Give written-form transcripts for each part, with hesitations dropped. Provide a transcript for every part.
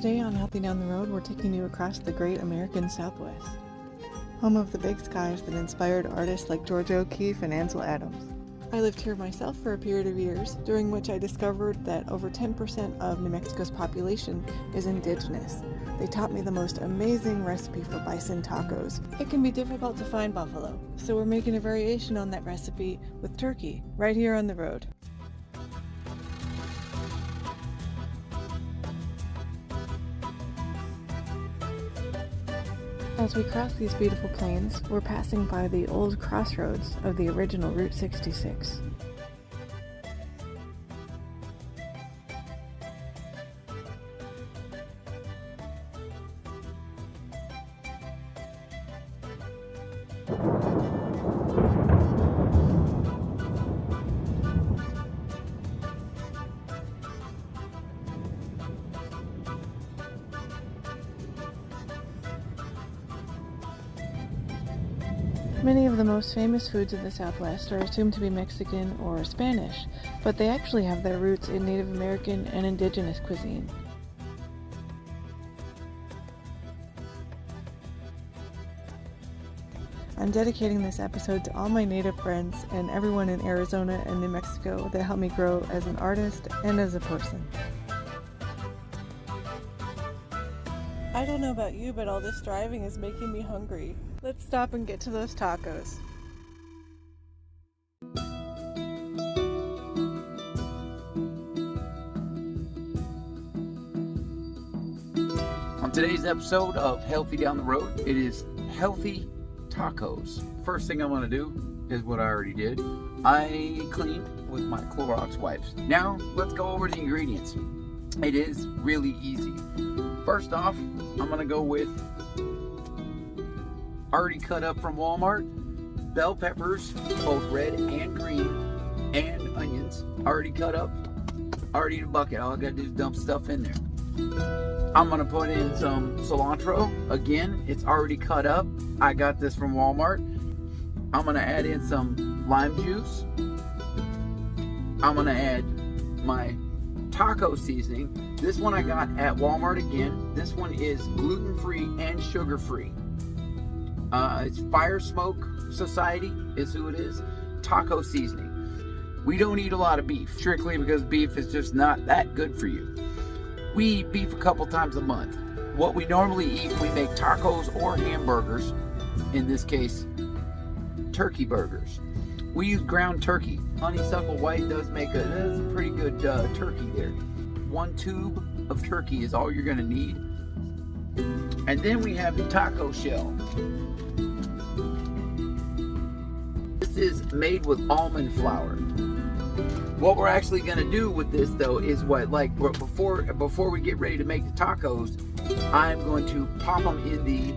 Today on Healthy Down the Road, we're taking you across the great American Southwest, home of the big skies that inspired artists like Georgia O'Keeffe and Ansel Adams. I lived here myself for a period of years, during which I discovered that over 10% of New Mexico's population is indigenous. They taught me the most amazing recipe for bison tacos. It can be difficult to find buffalo, so we're making a variation on that recipe with turkey, right here on the road. As we cross these beautiful plains, we're passing by the old crossroads of the original Route 66. Many of the most famous foods of the Southwest are assumed to be Mexican or Spanish, but they actually have their roots in Native American and indigenous cuisine. I'm dedicating this episode to all my Native friends and everyone in Arizona and New Mexico that helped me grow as an artist and as a person. I don't know about you, but all this driving is making me hungry. Let's stop and get to those tacos. On today's episode of Healthy Down the Road, it is healthy tacos. First thing I'm going to do is what I already did. I cleaned with my Clorox wipes. Now, let's go over the ingredients. It is really easy. First off, I'm going to go with already cut up from Walmart, bell peppers, both red and green, and onions, already cut up, already in a bucket. All I gotta do is dump stuff in there. I'm gonna put in some cilantro. Again, it's already cut up. I got this from Walmart. I'm gonna add in some lime juice. I'm gonna add my taco seasoning. This one I got at Walmart again. This one is gluten-free and sugar-free. It's Fire Smoke Society is who it is. Taco seasoning. We don't eat a lot of beef, strictly because beef is just not that good for you. We eat beef a couple times a month. What we normally eat, we make tacos or hamburgers. In this case, turkey burgers. We use ground turkey. Honeysuckle white does make that's a pretty good turkey there. 1 tube of turkey is all you're gonna need. And then we have the taco shell. This is made with almond flour. What we're actually going to do with this though is before we get ready to make the tacos, I'm going to pop them in the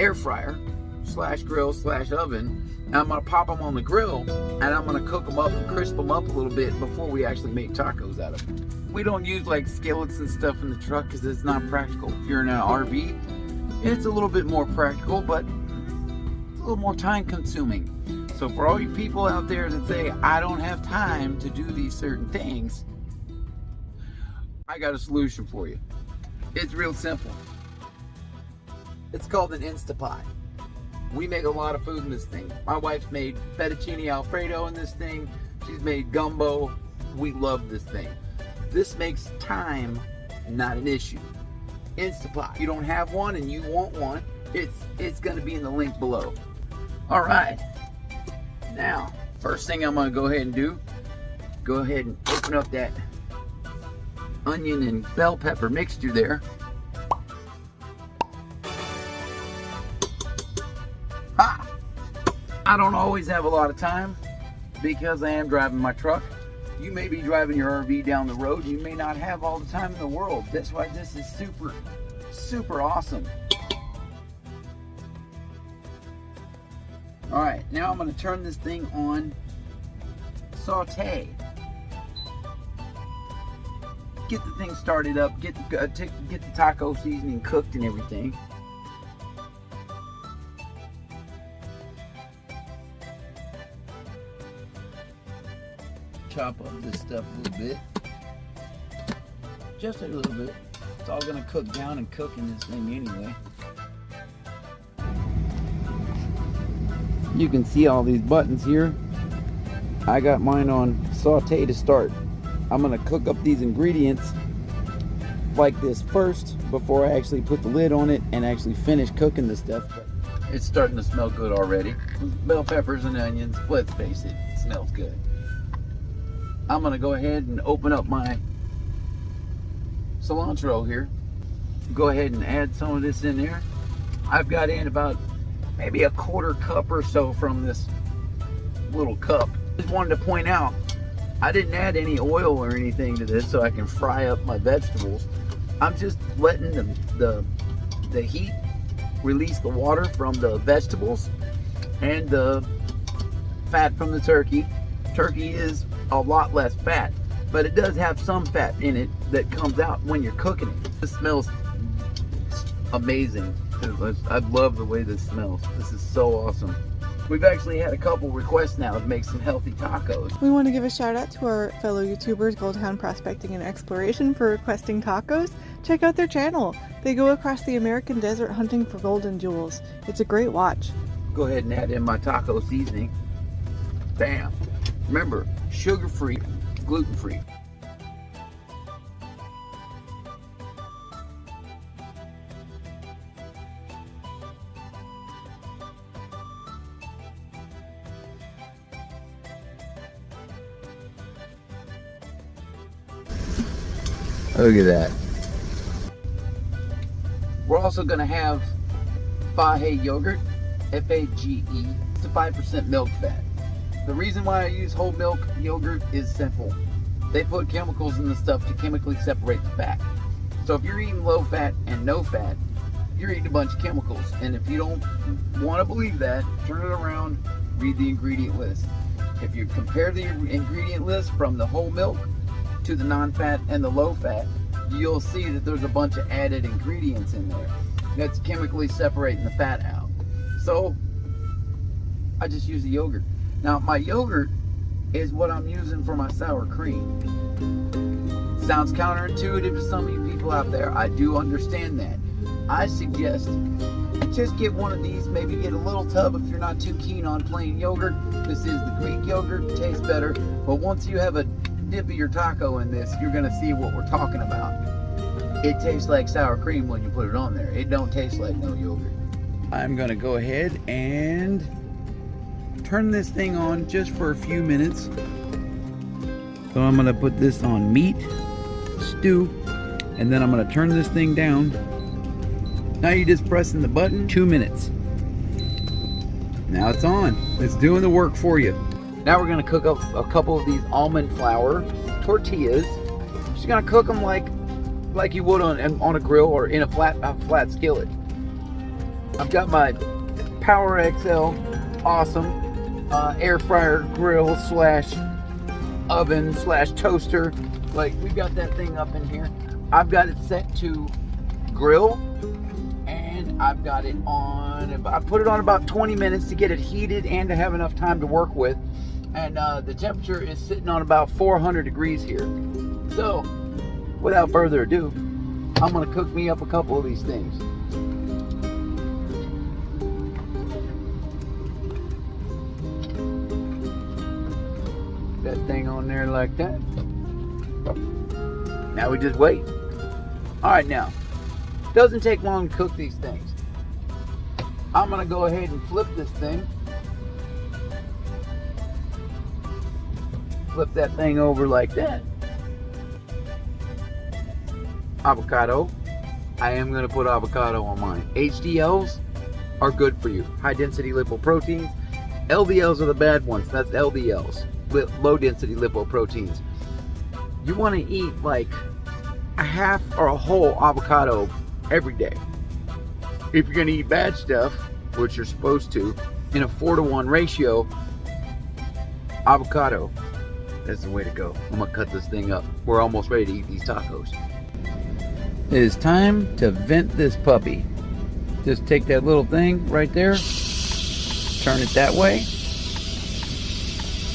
air fryer / grill / oven. And I'm going to pop them on the grill and I'm going to cook them up and crisp them up a little bit before we actually make tacos out of them. We don't use like skillets and stuff in the truck because it's not practical. If you're in an RV, it's a little bit more practical, but it's a little more time consuming. So for all you people out there that say, I don't have time to do these certain things, I got a solution for you. It's real simple. It's called an Instapot. We make a lot of food in this thing. My wife's made fettuccine alfredo in this thing. She's made gumbo. We love this thing. This makes time not an issue. Instapot. If you don't have one and you want one, it's going to be in the link below. All right. Now, first thing I'm going to go ahead and do, go ahead and open up that onion and bell pepper mixture there. I don't always have a lot of time because I am driving my truck. You may be driving your RV down the road. You may not have all the time in the world. That's why this is super, super awesome. All right, now I'm going to turn this thing on saute. Get the thing started up, get the taco seasoning cooked and everything. Chop up this stuff a little bit. Just a little bit. That's all gonna cook down and cook in this thing anyway. You can see all these buttons here. I got mine on saute to start. I'm gonna cook up these ingredients like this first before I actually put the lid on it and actually finish cooking the stuff. But it's starting to smell good already. Bell peppers and onions, let's face it, it smells good. I'm gonna go ahead and open up my cilantro here. Go ahead and add some of this in there. I've got in about maybe a quarter cup or so from this little cup. Just wanted to point out, I didn't add any oil or anything to this so I can fry up my vegetables. I'm just letting the heat release the water from the vegetables and the fat from the turkey. Turkey is a lot less fat, but it does have some fat in it that comes out when you're cooking it. This smells amazing. I love the way this smells. This is so awesome. We've actually had a couple requests now to make some healthy tacos. We want to give a shout out to our fellow YouTubers, Goldhound Prospecting and Exploration, for requesting tacos. Check out their channel. They go across the American desert hunting for golden jewels. It's a great watch. Go ahead and add in my taco seasoning. Bam. Remember, sugar-free, gluten-free. Look at that. We're also going to have Fage yogurt, F-A-G-E. It's a 5% milk fat. The reason why I use whole milk yogurt is simple. They put chemicals in the stuff to chemically separate the fat. So if you're eating low fat and no fat, you're eating a bunch of chemicals. And if you don't want to believe that, turn it around, read the ingredient list. If you compare the ingredient list from the whole milk to the non-fat and the low fat, you'll see that there's a bunch of added ingredients in there that's chemically separating the fat out. So I just use the yogurt. Now my yogurt is what I'm using for my sour cream. Sounds counterintuitive to some of you people out there. I do understand that. I suggest just get one of these, maybe get a little tub if you're not too keen on plain yogurt. This is the Greek yogurt, it tastes better, but once you have a dip of your taco in this, you're gonna see what we're talking about. It tastes like sour cream when you put it on there. It don't taste like no yogurt. I'm gonna go ahead and turn this thing on just for a few minutes. So I'm gonna put this on meat, stew, and then I'm gonna turn this thing down. Now you're just pressing the button, 2 minutes. Now it's on. It's doing the work for you. Now we're gonna cook up a couple of these almond flour tortillas. Just gonna cook them like you would on a grill or in a flat skillet. I've got my PowerXL awesome air fryer grill slash oven slash toaster. Like, we've got that thing up in here. I've got it set to grill, and I've got it on, I put it on about 20 minutes to get it heated and to have enough time to work with. And the temperature is sitting on about 400 degrees here. So without further ado, I'm gonna cook me up a couple of these things. That thing on there like that. Now we just wait. All right, now, doesn't take long to cook these things. I'm gonna go ahead and flip this thing. Flip that thing over like that. Avocado. I am going to put avocado on mine. HDLs are good for you. High density lipoproteins. LDLs are the bad ones. That's LDLs. Low density lipoproteins. You want to eat like a half or a whole avocado every day. If you're going to eat bad stuff, which you're supposed to, in a 4-to-1 ratio, avocado. That's the way to go. I'm gonna cut this thing up. We're almost ready to eat these tacos. It is time to vent this puppy. Just take that little thing right there, turn it that way,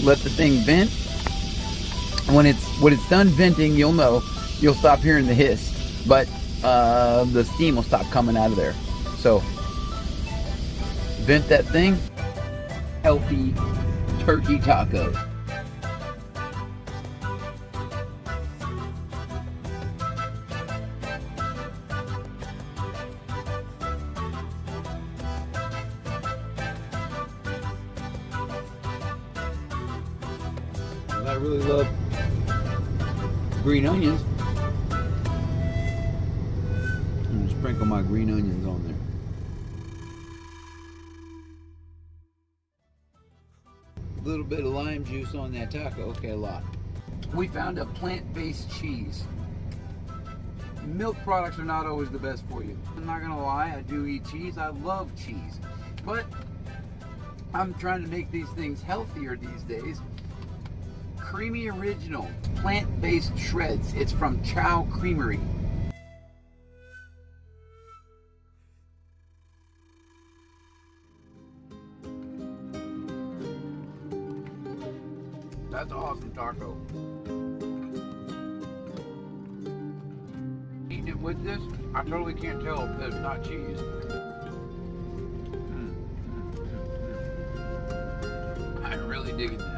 let the thing vent. When it's done venting, you'll know. You'll stop hearing the hiss. But the steam will stop coming out of there. So vent that thing. Healthy turkey tacos. I really love green onions. I'm gonna sprinkle my green onions on there. A little bit of lime juice on that taco. Okay, a lot. We found a plant-based cheese. Milk products are not always the best for you. I'm not gonna lie, I do eat cheese. I love cheese. But I'm trying to make these things healthier these days. Creamy Original plant-based shreds. It's from Chow Creamery. That's an awesome taco. Eating it with this, I totally can't tell that it's not cheese. I'm really digging that.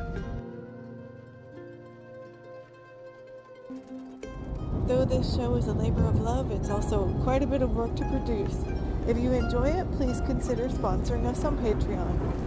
Though this show is a labor of love, it's also quite a bit of work to produce. If you enjoy it, please consider sponsoring us on Patreon.